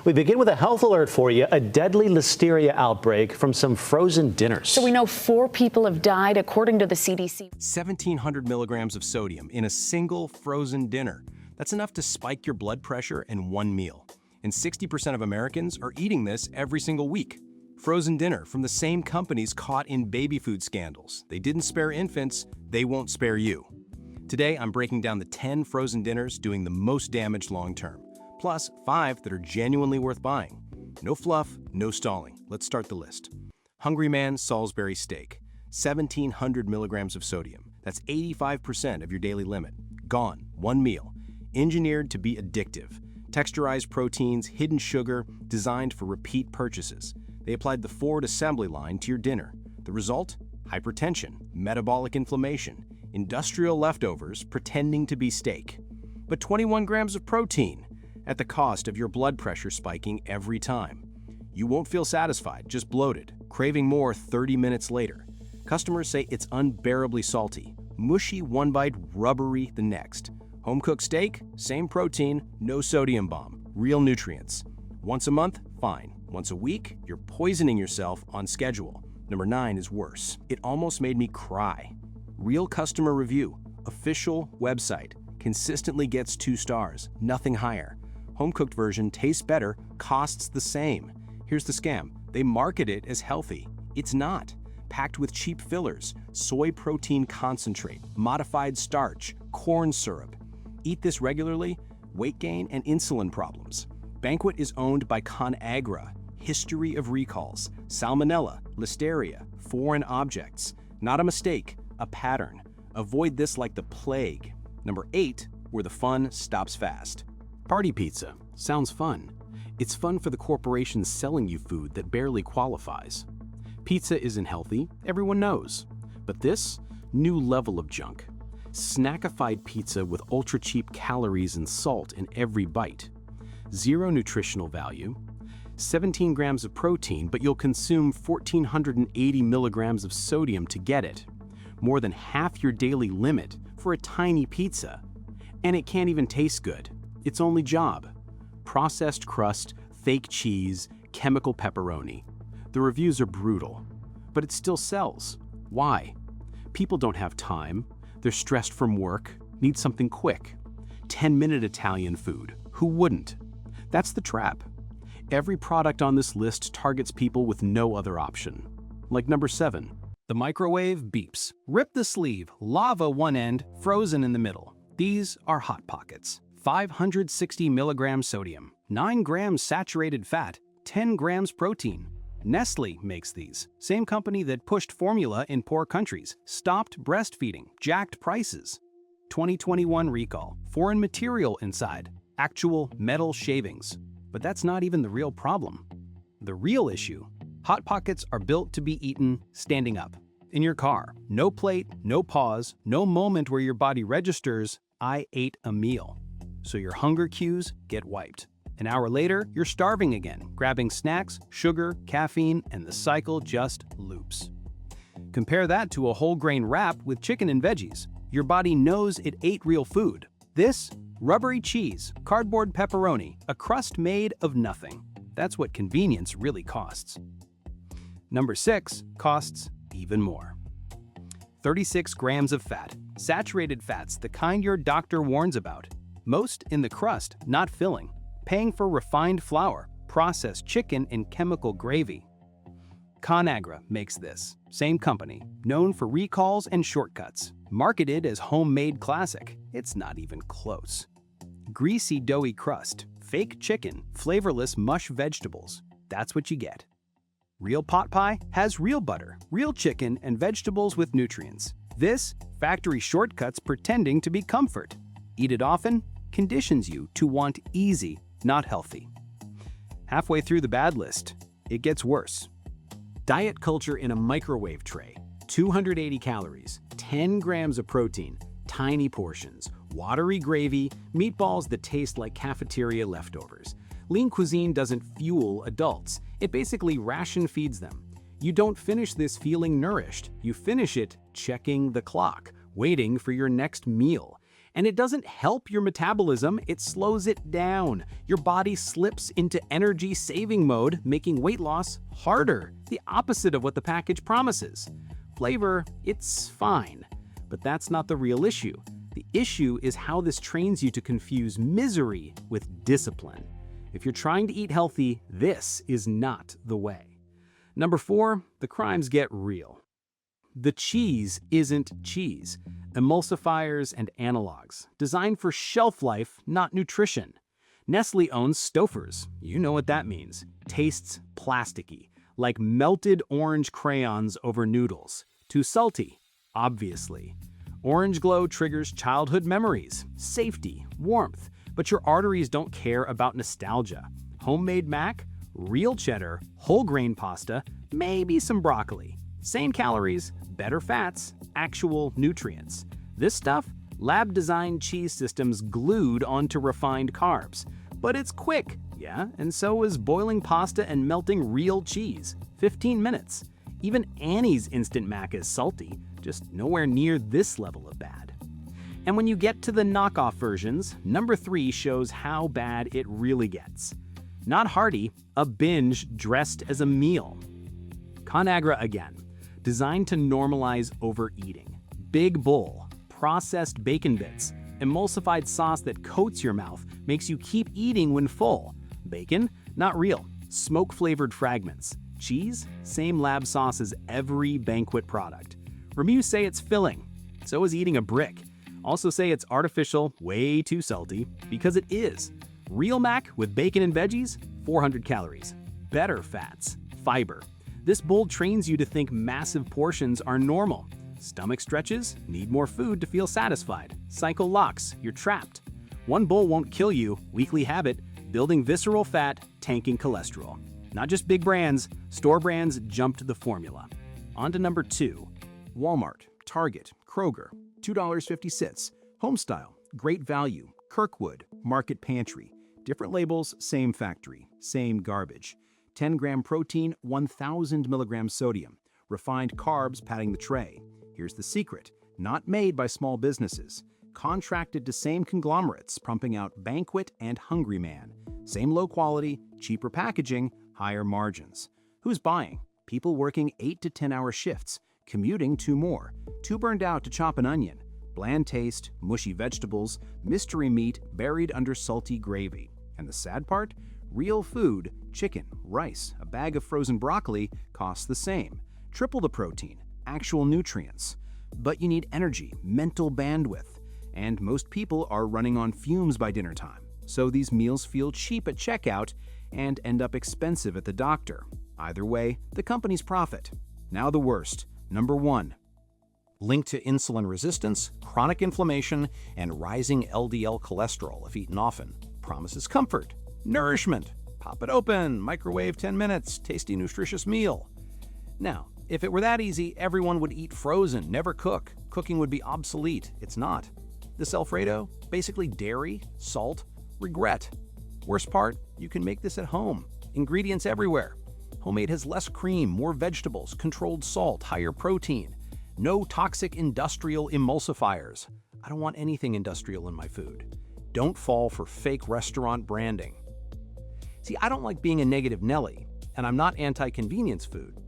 We begin with a health alert for you, a deadly listeria outbreak from some frozen dinners. So we know 4 people have died, according to the CDC. 1,700 milligrams of sodium in a single frozen dinner. That's enough to spike your blood pressure in one meal. And 60% of Americans are eating this every single week. Frozen dinner from the same companies caught in baby food scandals. They didn't spare infants, they won't spare you. Today, I'm breaking down the 10 frozen dinners doing the most damage long-term, plus 5 that are genuinely worth buying. No fluff, no stalling. Let's start the list. Hungry Man Salisbury Steak, 1,700 milligrams of sodium. That's 85% of your daily limit. Gone, one meal. Engineered to be addictive. Texturized proteins, hidden sugar, designed for repeat purchases. They applied the Ford assembly line to your dinner. The result? Hypertension, metabolic inflammation, industrial leftovers pretending to be steak. But 21 grams of protein at the cost of your blood pressure spiking every time. You won't feel satisfied, just bloated, craving more 30 minutes later. Customers say it's unbearably salty, mushy one bite, rubbery the next. Home-cooked steak, same protein, no sodium bomb, real nutrients. Once a month, fine. Once a week, you're poisoning yourself on schedule. Number 9 is worse. It almost made me cry. Real customer review, official website, consistently gets 2 stars, nothing higher. Home-cooked version tastes better, costs the same. Here's the scam. They market it as healthy. It's not. Packed with cheap fillers, soy protein concentrate, modified starch, corn syrup. Eat this regularly, weight gain and insulin problems. Banquet is owned by ConAgra. History of recalls, salmonella, listeria, foreign objects. Not a mistake, a pattern. Avoid this like the plague. Number 8, where the fun stops fast. Party pizza. Sounds fun. It's fun for the corporations selling you food that barely qualifies. Pizza isn't healthy, everyone knows. But this, new level of junk. Snackified pizza with ultra-cheap calories and salt in every bite. Zero nutritional value. 17 grams of protein, but you'll consume 1,480 milligrams of sodium to get it. More than half your daily limit for a tiny pizza. And it can't even taste good. Its only job. Processed crust, fake cheese, chemical pepperoni. The reviews are brutal, but it still sells. Why? People don't have time. They're stressed from work, need something quick. 10-minute Italian food. Who wouldn't? That's the trap. Every product on this list targets people with no other option. Like number 7. The microwave beeps. Rip the sleeve, lava one end, frozen in the middle. These are Hot Pockets. 560 milligrams sodium, 9 grams saturated fat, 10 grams protein. Nestle makes these. Same company that pushed formula in poor countries, stopped breastfeeding, jacked prices. 2021 recall. Foreign material inside. Actual metal shavings. But that's not even the real problem. The real issue, Hot Pockets are built to be eaten standing up. In your car, no plate, no pause, no moment where your body registers, I ate a meal. So your hunger cues get wiped. An hour later, you're starving again, grabbing snacks, sugar, caffeine, and the cycle just loops. Compare that to a whole grain wrap with chicken and veggies. Your body knows it ate real food. This? Rubbery cheese, cardboard pepperoni, a crust made of nothing. That's what convenience really costs. Number 6 costs even more. 36 grams of fat, saturated fats, the kind your doctor warns about. Most in the crust, not filling. Paying for refined flour, processed chicken, and chemical gravy. ConAgra makes this. Same company, known for recalls and shortcuts. Marketed as homemade classic, it's not even close. Greasy doughy crust, fake chicken, flavorless mush vegetables. That's what you get. Real pot pie has real butter, real chicken, and vegetables with nutrients. This, factory shortcuts pretending to be comfort. Eat it often, conditions you to want easy, not healthy. Halfway through the bad list, it gets worse. Diet culture in a microwave tray. 280 calories, 10 grams of protein, tiny portions, watery gravy, meatballs that taste like cafeteria leftovers. Lean cuisine doesn't fuel adults. It basically ration feeds them. You don't finish this feeling nourished. You finish it checking the clock, waiting for your next meal. And it doesn't help your metabolism, it slows it down. Your body slips into energy-saving mode, making weight loss harder, the opposite of what the package promises. Flavor, it's fine. But that's not the real issue. The issue is how this trains you to confuse misery with discipline. If you're trying to eat healthy, this is not the way. Number 4, the crimes get real. The cheese isn't cheese. Emulsifiers and analogs, designed for shelf life, not nutrition. Nestle owns Stouffer's. You know what that means. Tastes plasticky, like melted orange crayons over noodles. Too salty, obviously. Orange glow triggers childhood memories, safety, warmth, but your arteries don't care about nostalgia. Homemade mac, real cheddar, whole grain pasta, maybe some broccoli. Same calories, better fats, actual nutrients. This stuff, lab-designed cheese systems glued onto refined carbs. But it's quick, yeah, and so is boiling pasta and melting real cheese. 15 minutes. Even Annie's Instant Mac is salty, just nowhere near this level of bad. And when you get to the knockoff versions, number 3 shows how bad it really gets. Not hearty, a binge dressed as a meal. Conagra again, designed to normalize overeating. Big bowl, processed bacon bits, emulsified sauce that coats your mouth, makes you keep eating when full. Bacon, not real, smoke-flavored fragments. Cheese, same lab sauce as every banquet product. Reviews say it's filling, so is eating a brick. Also say it's artificial, way too salty, because it is. Real mac with bacon and veggies, 400 calories. Better fats, fiber. This bowl trains you to think massive portions are normal. Stomach stretches, need more food to feel satisfied. Cycle locks, you're trapped. One bowl won't kill you, weekly habit, building visceral fat, tanking cholesterol. Not just big brands, store brands jumped the formula. On to number 2. Walmart, Target, Kroger, $2.50. Homestyle, great value. Kirkwood, Market Pantry. Different labels, same factory, same garbage. 10-gram protein, 1,000 milligrams sodium. Refined carbs padding the tray. Here's the secret, not made by small businesses. Contracted to same conglomerates, pumping out Banquet and Hungry Man. Same low quality, cheaper packaging, higher margins. Who's buying? People working 8 to 10-hour shifts, commuting 2 more, too burned out to chop an onion. Bland taste, mushy vegetables, mystery meat buried under salty gravy. And the sad part? Real food, chicken, rice, a bag of frozen broccoli costs the same. Triple the protein, actual nutrients. But you need energy, mental bandwidth. And most people are running on fumes by dinner time. So these meals feel cheap at checkout and end up expensive at the doctor. Either way, the company's profit. Now the worst. Number 1. Linked to insulin resistance, chronic inflammation, and rising LDL cholesterol if eaten often. Promises comfort, nourishment. Pop it open, microwave 10 minutes, tasty, nutritious meal. Now, if it were that easy, everyone would eat frozen, never cook. Cooking would be obsolete. It's not. This Alfredo, basically dairy, salt, regret. Worst part, you can make this at home. Ingredients everywhere. Homemade has less cream, more vegetables, controlled salt, higher protein. No toxic industrial emulsifiers. I don't want anything industrial in my food. Don't fall for fake restaurant branding. See, I don't like being a negative Nelly, and I'm not anti-convenience food.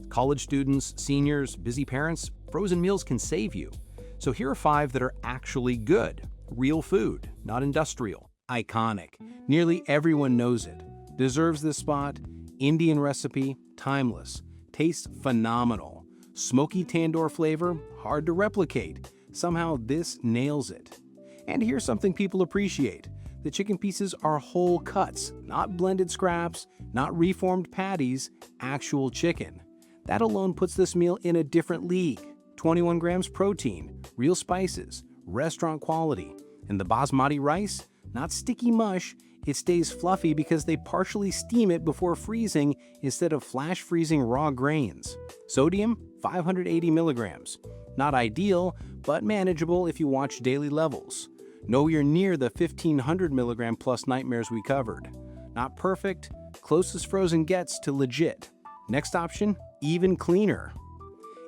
College students, seniors, busy parents, frozen meals can save you. So here are 5 that are actually good. Real food, not industrial. Iconic. Nearly everyone knows it. Deserves this spot. Indian recipe, timeless. Tastes phenomenal. Smoky tandoor flavor, hard to replicate. Somehow this nails it. And here's something people appreciate. The chicken pieces are whole cuts, not blended scraps, not reformed patties, actual chicken. That alone puts this meal in a different league. 21 grams protein, real spices, restaurant quality. And the basmati rice, not sticky mush, it stays fluffy because they partially steam it before freezing instead of flash freezing raw grains. Sodium, 580 milligrams. Not ideal, but manageable if you watch daily levels. Nowhere near the 1500 milligram plus nightmares we covered. Not perfect, closest frozen gets to legit. Next option, even cleaner.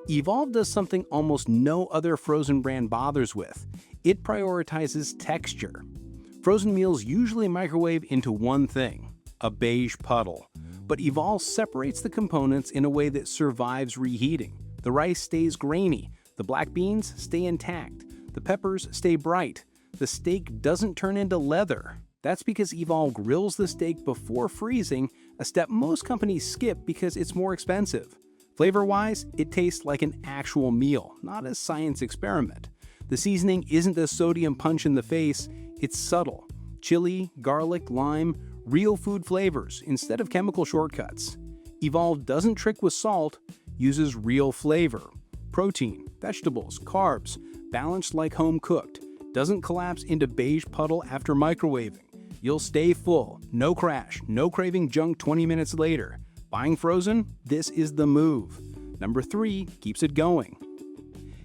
Evolve does something almost no other frozen brand bothers with. It prioritizes texture. Frozen meals usually microwave into one thing, a beige puddle. But Evolve separates the components in a way that survives reheating. The rice stays grainy, the black beans stay intact, the peppers stay bright, the steak doesn't turn into leather. That's because Evolve grills the steak before freezing, a step most companies skip because it's more expensive. Flavor-wise, it tastes like an actual meal, not a science experiment. The seasoning isn't a sodium punch in the face, it's subtle. Chili, garlic, lime, real food flavors instead of chemical shortcuts. Evolve doesn't trick with salt, uses real flavor. Protein, vegetables, carbs, balanced like home cooked. Doesn't collapse into beige puddle after microwaving. You'll stay full, no crash, no craving junk 20 minutes later. Buying frozen? This is the move. Number 3 keeps it going.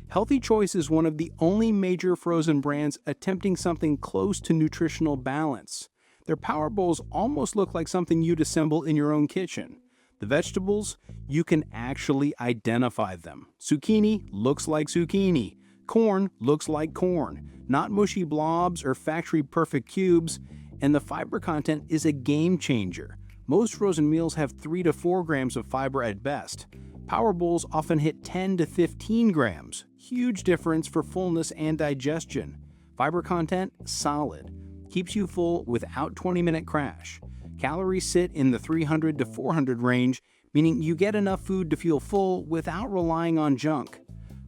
Healthy Choice is one of the only major frozen brands attempting something close to nutritional balance. Their power bowls almost look like something you'd assemble in your own kitchen. The vegetables, you can actually identify them. Zucchini looks like zucchini. Corn looks like corn, not mushy blobs or factory-perfect cubes. And the fiber content is a game changer. Most frozen meals have 3 to 4 grams of fiber at best. Power bowls often hit 10 to 15 grams. Huge difference for fullness and digestion. Fiber content, solid. Keeps you full without 20-minute crash. Calories sit in the 300 to 400 range, meaning you get enough food to feel full without relying on junk.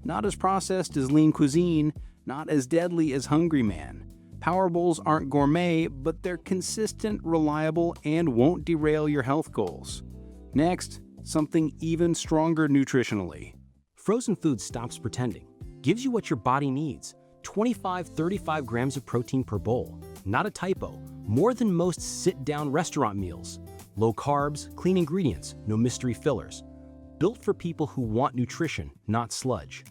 Not as processed as lean cuisine, not as deadly as Hungry Man. Power bowls aren't gourmet, but they're consistent, reliable, and won't derail your health goals. Next, something even stronger nutritionally. Frozen food stops pretending, gives you what your body needs. 25-35 grams of protein per bowl. Not a typo, more than most sit-down restaurant meals. Low carbs, clean ingredients, no mystery fillers. Built for people who want nutrition, not sludge.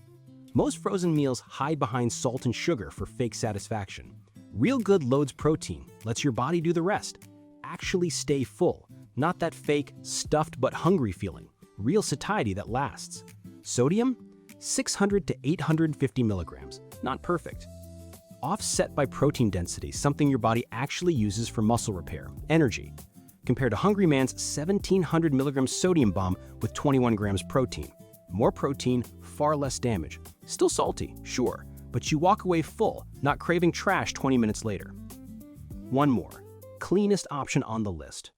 Most frozen meals hide behind salt and sugar for fake satisfaction. Real Good loads protein, lets your body do the rest. Actually stay full, not that fake, stuffed but hungry feeling. Real satiety that lasts. Sodium? 600 to 850 milligrams, not perfect. Offset by protein density, something your body actually uses for muscle repair, energy. Compared to Hungry Man's 1700 milligram sodium bomb with 21 grams protein. More protein, far less damage. Still salty, sure, but you walk away full, not craving trash 20 minutes later. One more, cleanest option on the list.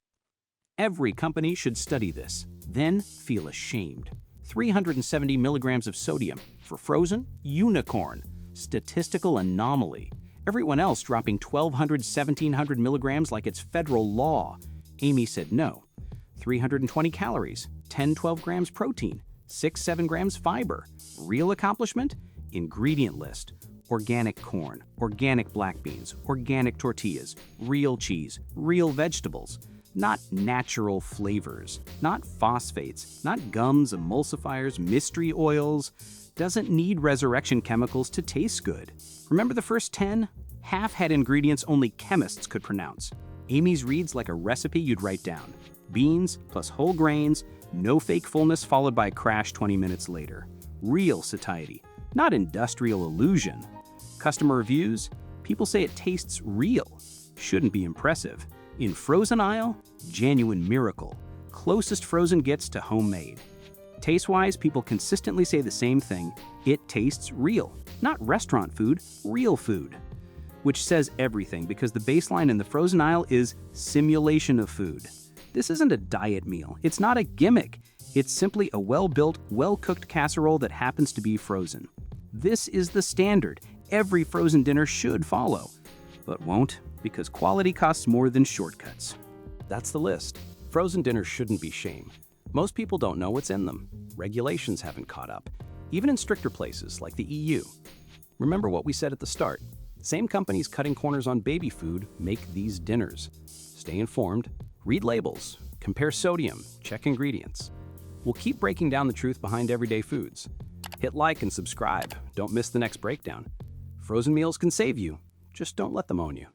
Every company should study this, then feel ashamed. 370 milligrams of sodium. For frozen, unicorn. Statistical anomaly. Everyone else dropping 1,200, 1,700 milligrams like it's federal law. Amy said no. 320 calories, 10-12 grams protein, 6-7 grams fiber. Real accomplishment? Ingredient list. Organic corn, organic black beans, organic tortillas, real cheese, real vegetables. Not natural flavors, not phosphates, not gums, emulsifiers, mystery oils. Doesn't need resurrection chemicals to taste good. Remember the first 10? Half had ingredients only chemists could pronounce. Amy's reads like a recipe you'd write down. Beans plus whole grains, no fake fullness followed by a crash 20 minutes later. Real satiety, not industrial illusion. Customer reviews? People say it tastes real. Shouldn't be impressive. In frozen aisle, genuine miracle. Closest frozen gets to homemade. Taste-wise, people consistently say the same thing. It tastes real. Not restaurant food, real food. Which says everything because the baseline in the frozen aisle is simulation of food. This isn't a diet meal. It's not a gimmick. It's simply a well-built, well-cooked casserole that happens to be frozen. This is the standard every frozen dinner should follow, but won't because quality costs more than shortcuts. That's the list. Frozen dinners shouldn't be shame. Most people don't know what's in them. Regulations haven't caught up, even in stricter places like the EU. Remember what we said at the start. Same companies cutting corners on baby food make these dinners. Stay informed, read labels, compare sodium, check ingredients. We'll keep breaking down the truth behind everyday foods. Hit like and subscribe. Don't miss the next breakdown. Frozen meals can save you. Just don't let them own you.